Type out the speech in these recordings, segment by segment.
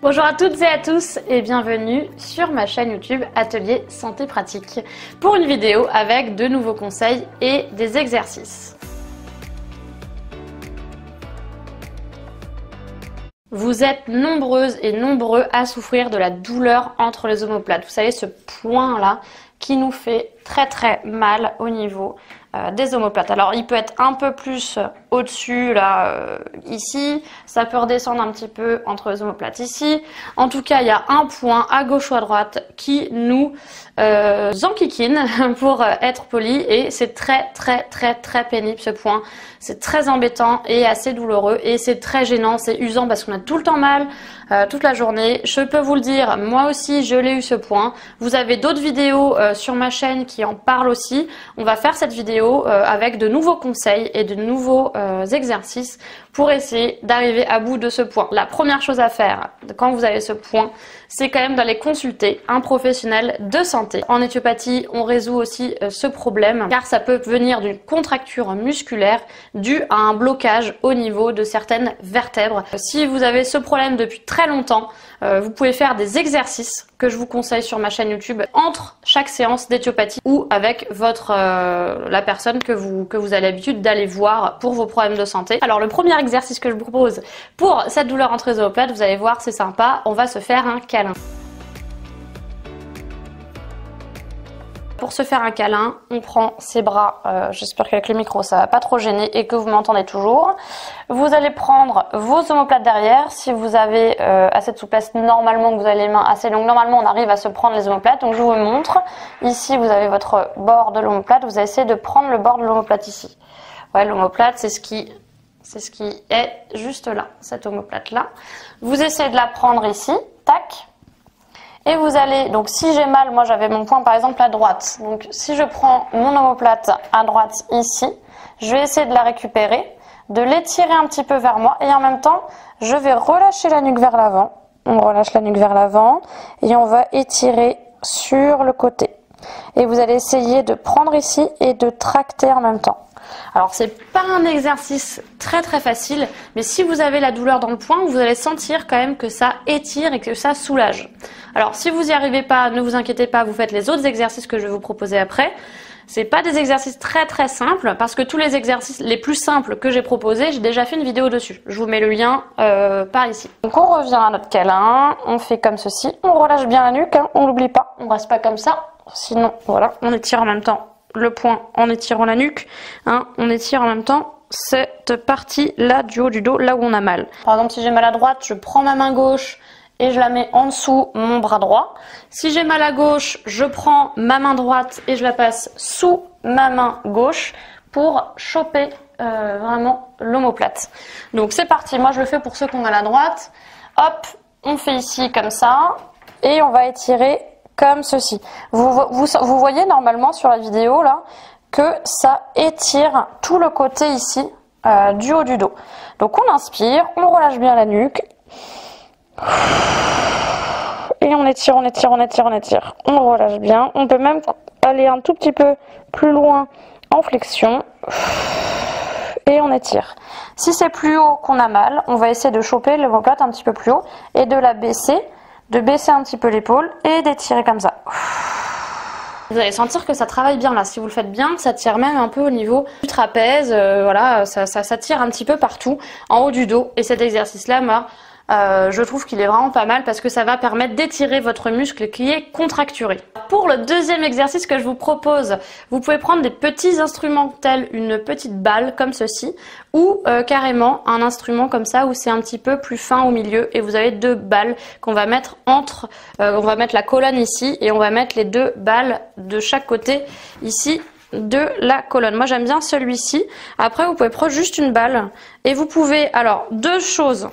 Bonjour à toutes et à tous et bienvenue sur ma chaîne YouTube Atelier Santé Pratique pour une vidéo avec de nouveaux conseils et des exercices. Vous êtes nombreuses et nombreux à souffrir de la douleur entre les omoplates. Vous savez, ce point là qui nous fait très mal au niveau des omoplates. Alors il peut être un peu plus au-dessus là, ici, ça peut redescendre un petit peu entre les omoplates ici. En tout cas, il y a un point à gauche ou à droite qui nous enquiquine pour être poli, et c'est très pénible ce point. C'est très embêtant et assez douloureux, et c'est très gênant, c'est usant parce qu'on a tout le temps mal toute la journée. Je peux vous le dire, moi aussi je l'ai eu ce point. Vous avez d'autres vidéos sur ma chaîne qui en parlent aussi. On va faire cette vidéo avec de nouveaux conseils et de nouveaux exercices pour essayer d'arriver à bout de ce point. La première chose à faire quand vous avez ce point, c'est quand même d'aller consulter un professionnel de santé. En éthiopathie, on résout aussi ce problème car ça peut venir d'une contracture musculaire due à un blocage au niveau de certaines vertèbres. Si vous avez ce problème depuis très longtemps, vous pouvez faire des exercices que je vous conseille sur ma chaîne YouTube entre chaque séance d'éthiopathie ou avec la personne que vous avez l'habitude d'aller voir pour vos problèmes de santé. Alors le premier exercice que je vous propose pour cette douleur entre les omoplates, vous allez voir, c'est sympa, on va se faire un câlin. Pour se faire un câlin, on prend ses bras, j'espère qu'avec le micro ça va pas trop gêner et que vous m'entendez toujours. Vous allez prendre vos omoplates derrière. Si vous avez assez de souplesse, normalement, que vous avez les mains assez longues, normalement on arrive à se prendre les omoplates. Donc je vous montre, ici vous avez votre bord de l'omoplate, vous allez essayer de prendre le bord de l'omoplate ici. Ouais, l'omoplate c'est ce qui est juste là, cette omoplate là. Vous essayez de la prendre ici, tac. Et vous allez, donc si j'ai mal, moi j'avais mon point par exemple à droite, donc si je prends mon omoplate à droite ici, je vais essayer de la récupérer, de l'étirer un petit peu vers moi, et en même temps je vais relâcher la nuque vers l'avant. On relâche la nuque vers l'avant et on va étirer sur le côté. Et vous allez essayer de prendre ici et de tracter en même temps. Alors c'est pas un exercice très facile, mais si vous avez la douleur dans le poing, vous allez sentir quand même que ça étire et que ça soulage. Alors si vous n'y arrivez pas, ne vous inquiétez pas, vous faites les autres exercices que je vais vous proposer après. C'est pas des exercices très simples, parce que tous les exercices les plus simples que j'ai proposés, j'ai déjà fait une vidéo dessus. Je vous mets le lien par ici. Donc on revient à notre câlin, on fait comme ceci, on relâche bien la nuque, hein, on l'oublie pas, on reste pas comme ça, sinon voilà, on étire en même temps le poing en étirant la nuque, hein, on étire en même temps cette partie là du haut du dos, là où on a mal. Par exemple, si j'ai mal à droite, je prends ma main gauche et je la mets en dessous mon bras droit. Si j'ai mal à gauche, je prends ma main droite et je la passe sous ma main gauche pour choper vraiment l'omoplate. Donc c'est parti, moi je le fais pour ceux qui ont mal à droite. Hop, on fait ici comme ça et on va étirer comme ceci. Vous voyez normalement sur la vidéo là que ça étire tout le côté ici du haut du dos. Donc on inspire, on relâche bien la nuque et on étire, on relâche bien. On peut même aller un tout petit peu plus loin en flexion et on étire. Si c'est plus haut qu'on a mal, on va essayer de choper l'omoplate un petit peu plus haut et de la baisser, de baisser un petit peu l'épaule et d'étirer comme ça. Vous allez sentir que ça travaille bien là, si vous le faites bien, ça tire même un peu au niveau du trapèze, voilà, ça tire un petit peu partout en haut du dos. Et cet exercice là, moi, je trouve qu'il est vraiment pas mal parce que ça va permettre d'étirer votre muscle qui est contracturé. Pour le deuxième exercice que je vous propose, vous pouvez prendre des petits instruments tels une petite balle comme ceci ou carrément un instrument comme ça où c'est un petit peu plus fin au milieu et vous avez deux balles qu'on va mettre entre, on va mettre la colonne ici et on va mettre les deux balles de chaque côté ici de la colonne. Moi j'aime bien celui-ci. Après vous pouvez prendre juste une balle et vous pouvez, alors deux choses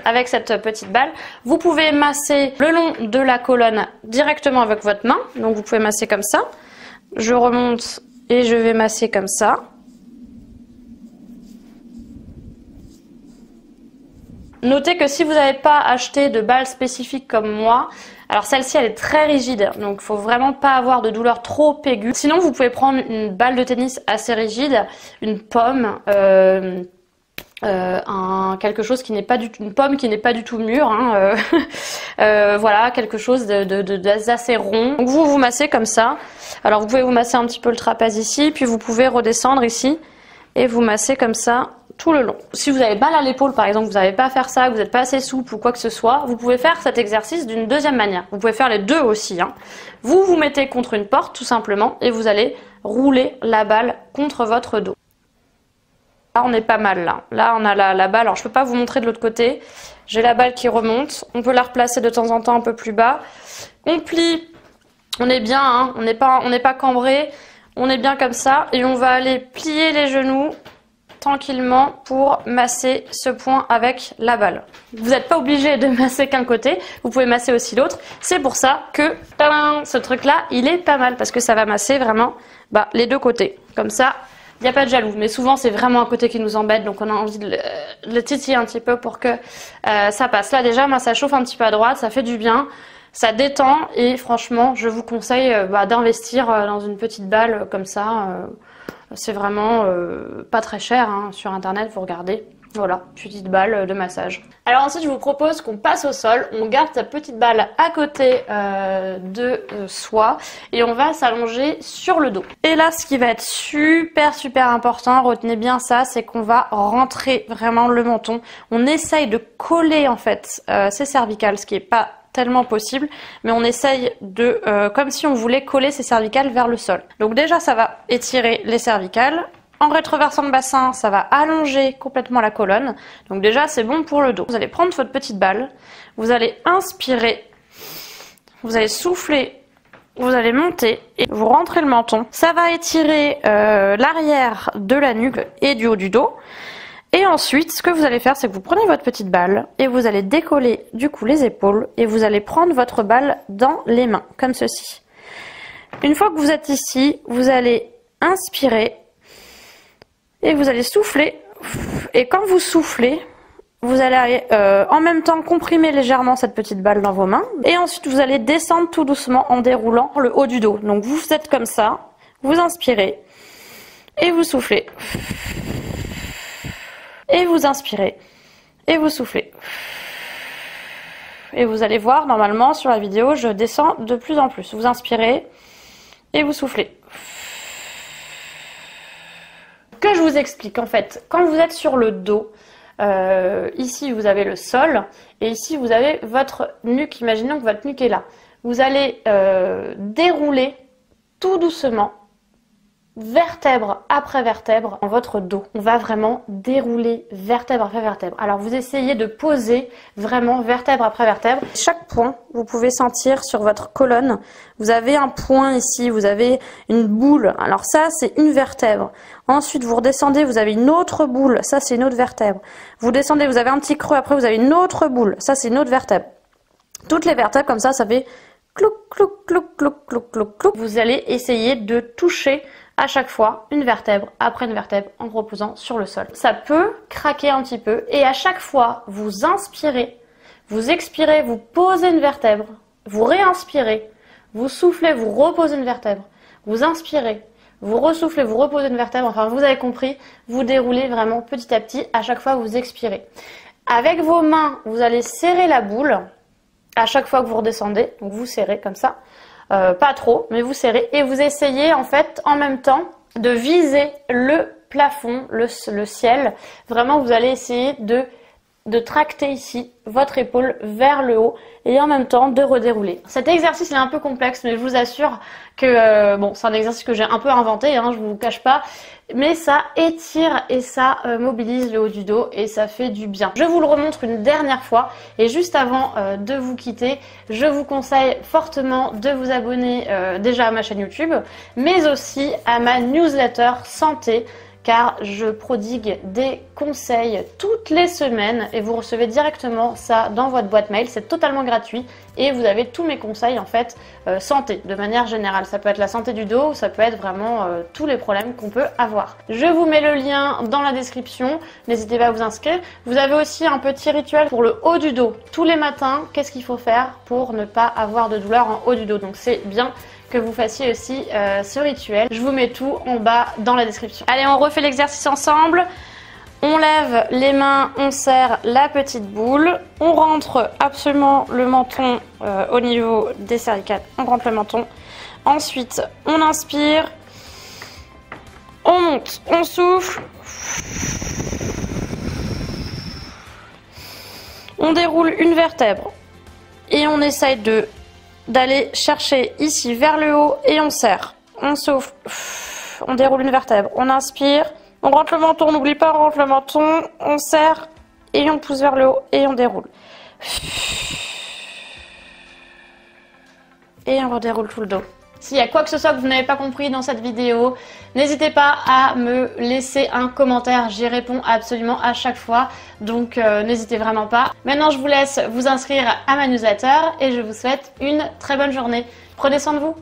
avec cette petite balle. Vous pouvez masser le long de la colonne directement avec votre main. Donc vous pouvez masser comme ça. Je remonte et je vais masser comme ça. Notez que si vous n'avez pas acheté de balle spécifique comme moi, alors celle-ci elle est très rigide, donc il faut vraiment pas avoir de douleur trop aiguë. Sinon vous pouvez prendre une balle de tennis assez rigide, une pomme, quelque chose qui n'est pas du tout, une pomme qui n'est pas du tout mûre, hein, voilà, quelque chose d'assez rond. Donc vous massez comme ça. Alors vous pouvez vous masser un petit peu le trapèze ici, puis vous pouvez redescendre ici et vous massez comme ça tout le long. Si vous avez mal à l'épaule par exemple, vous n'avez pas à faire ça, que vous n'êtes pas assez souple ou quoi que ce soit, vous pouvez faire cet exercice d'une deuxième manière. Vous pouvez faire les deux aussi, hein. Vous vous mettez contre une porte tout simplement et vous allez rouler la balle contre votre dos. Là on est pas mal là. Là on a la balle, alors je peux pas vous montrer de l'autre côté. J'ai la balle qui remonte, on peut la replacer de temps en temps un peu plus bas. On plie, on est bien, hein. On n'est pas cambré, on est bien comme ça et on va aller plier les genoux tranquillement pour masser ce point avec la balle. Vous n'êtes pas obligé de masser qu'un côté, vous pouvez masser aussi l'autre. C'est pour ça que ce truc là il est pas mal parce que ça va masser vraiment les deux côtés. Comme ça, il n'y a pas de jaloux. Mais souvent c'est vraiment un côté qui nous embête, donc on a envie de le titiller un petit peu pour que ça passe. Là déjà, moi ça chauffe un petit peu à droite, ça fait du bien. Ça détend et franchement, je vous conseille d'investir dans une petite balle comme ça. C'est vraiment pas très cher, hein. Sur internet, vous regardez. Voilà, petite balle de massage. Alors ensuite, je vous propose qu'on passe au sol. On garde sa petite balle à côté de soi et on va s'allonger sur le dos. Et là, ce qui va être super important, retenez bien ça, c'est qu'on va rentrer vraiment le menton. On essaye de coller en fait ses cervicales, ce qui est pas tellement possible, mais on essaye de, comme si on voulait coller ses cervicales vers le sol. Donc déjà, ça va étirer les cervicales. En rétroversant le bassin, ça va allonger complètement la colonne. Donc déjà, c'est bon pour le dos. Vous allez prendre votre petite balle, vous allez inspirer, vous allez souffler, vous allez monter et vous rentrez le menton. Ça va étirer l'arrière de la nuque et du haut du dos. Et ensuite, ce que vous allez faire, c'est que vous prenez votre petite balle et vous allez décoller du coup les épaules et vous allez prendre votre balle dans les mains, comme ceci. Une fois que vous êtes ici, vous allez inspirer et vous allez souffler. Et quand vous soufflez, vous allez en même temps comprimer légèrement cette petite balle dans vos mains. Et ensuite, vous allez descendre tout doucement en déroulant le haut du dos. Donc vous êtes comme ça, vous inspirez et vous soufflez. Et vous inspirez et vous soufflez. Et vous allez voir, normalement, sur la vidéo, je descends de plus en plus. Vous inspirez et vous soufflez. Que je vous explique, en fait, quand vous êtes sur le dos, ici vous avez le sol et ici vous avez votre nuque. Imaginons que votre nuque est là. Vous allez dérouler tout doucement, vertèbre après vertèbre en votre dos. On va vraiment dérouler vertèbre après vertèbre. Alors vous essayez de poser vraiment vertèbre après vertèbre. Chaque point, vous pouvez sentir sur votre colonne. Vous avez un point ici, vous avez une boule. Alors ça, c'est une vertèbre. Ensuite, vous redescendez, vous avez une autre boule. Ça, c'est une autre vertèbre. Vous descendez, vous avez un petit creux. Après, vous avez une autre boule. Ça, c'est une autre vertèbre. Toutes les vertèbres comme ça fait clouc, clouc, clouc, clouc, clouc, clouc, clouc. Vous allez essayer de toucher à chaque fois une vertèbre après une vertèbre en reposant sur le sol. Ça peut craquer un petit peu et à chaque fois vous inspirez, vous expirez, vous posez une vertèbre, vous réinspirez, vous soufflez, vous reposez une vertèbre, vous inspirez, vous ressoufflez, vous reposez une vertèbre, enfin vous avez compris, vous déroulez vraiment petit à petit, à chaque fois vous expirez. Avec vos mains, vous allez serrer la boule à chaque fois que vous redescendez, donc vous serrez comme ça. Pas trop, mais vous serrez et vous essayez en fait en même temps de viser le plafond, le ciel. Vraiment, vous allez essayer de tracter ici votre épaule vers le haut et en même temps de redérouler. Cet exercice est un peu complexe, mais je vous assure que bon, c'est un exercice que j'ai un peu inventé, hein, je vous cache pas, mais ça étire et ça mobilise le haut du dos et ça fait du bien. Je vous le remontre une dernière fois et juste avant de vous quitter, je vous conseille fortement de vous abonner déjà à ma chaîne YouTube, mais aussi à ma newsletter santé, car je prodigue des conseils toutes les semaines et vous recevez directement ça dans votre boîte mail. C'est totalement gratuit et vous avez tous mes conseils en fait santé de manière générale. Ça peut être la santé du dos, ça peut être vraiment tous les problèmes qu'on peut avoir. Je vous mets le lien dans la description, n'hésitez pas à vous inscrire. Vous avez aussi un petit rituel pour le haut du dos. Tous les matins, qu'est-ce qu'il faut faire pour ne pas avoir de douleur en haut du dos? Donc c'est bien que vous fassiez aussi ce rituel. Je vous mets tout en bas dans la description. Allez, on refait l'exercice ensemble. On lève les mains, on serre la petite boule. On rentre absolument le menton au niveau des cervicales. On rentre le menton. Ensuite, on inspire. On monte, on souffle. On déroule une vertèbre. Et on essaye d'aller chercher ici vers le haut et on serre. On souffle. On déroule une vertèbre. On inspire. On rentre le menton, on n'oublie pas, on rentre le menton, on serre et on pousse vers le haut et on déroule. Et on redéroule tout le dos. S'il y a quoi que ce soit que vous n'avez pas compris dans cette vidéo, n'hésitez pas à me laisser un commentaire, j'y réponds absolument à chaque fois, donc n'hésitez vraiment pas. Maintenant je vous laisse vous inscrire à ma newsletter et je vous souhaite une très bonne journée. Prenez soin de vous.